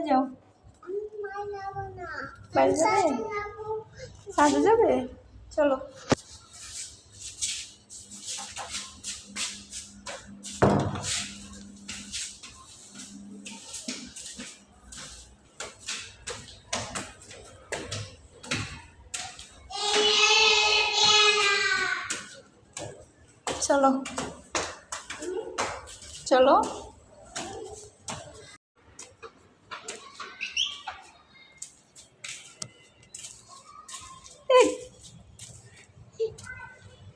যাও। বাইরে যাবে? ছাদে যাবে? চলো। চলো চলো।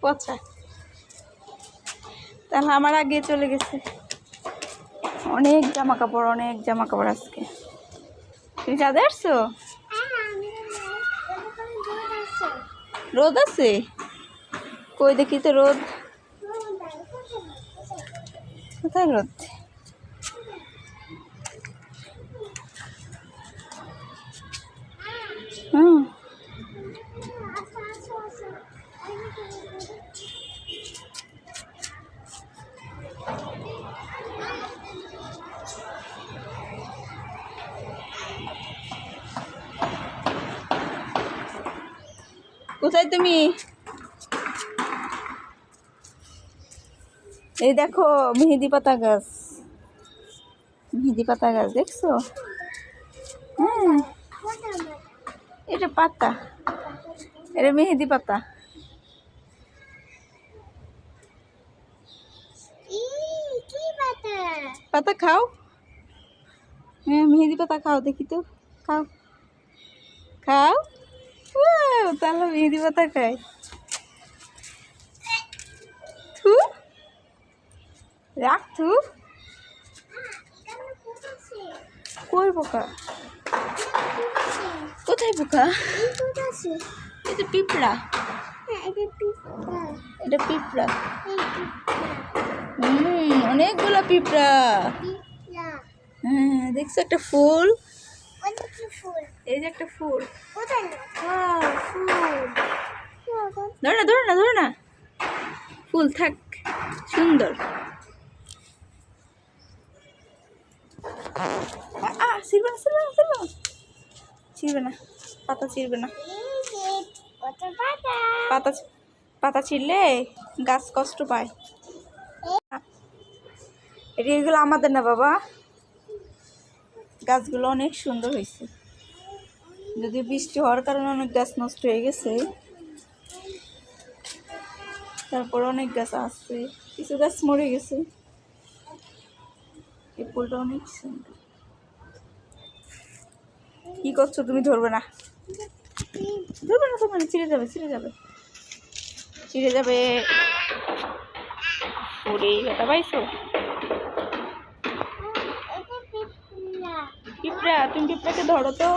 পচা তাহলে আমার আগে চলে গেছে। অনেক জামা কাপড় আজকে। তুমি চাঁদে আসছো? রোদ আছে? কই দেখি তো রোদ। কোথায় রোদ? হুম, কোথায় তুমি? এই দেখো মেহেদি পাতা গাছ দেখছো? হ্যাঁ, এটা পাতা, এটা মেহেদি পাতা। পাতা খাও? হ্যাঁ, মেহেদি পাতা খাও দেখি তো। খাও খাও। তাহলে মেহেদি পাতা খায়। থু, রাখ থু। কই পোকা? কোথায় পোকা? এটা পিঁপড়া। এটা পিঁপড়া। অনেকগুলো পিঁপড়া। হ্যাঁ, দেখছো একটা ফুল? এই যে একটা ফুল। ধরো না ফুল থাক, সুন্দর। ছিড়বে না পাতা, ছিড়বে না পাতা। পাতা ছিঁড়লে গাছ কষ্ট পায়। এগুলো আমাদের না বাবা, গাছগুলো অনেক সুন্দর হয়েছে। যদি বৃষ্টি হওয়ার কারণে অনেক গাছ নষ্ট হয়ে গেছে, তারপর অনেক গাছ আছে, কিছু গাছ মরে গেছে। এই ফুলটা অনেক সুন্দর। কি করছো তুমি? ধরবে না তোমার, ছিঁড়ে যাবে। ওরে ব্যথা পাইছো? পিঁপড়া, তুমি পিঁপড়াকে ধরো তো।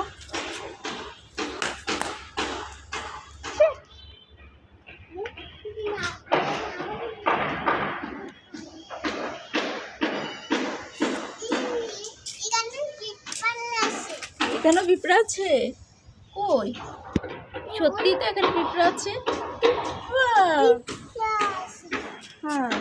এখানে পিঁপড়া আছে? কই? সত্যি তো এখানে পিঁপড়া আছে। হ্যাঁ।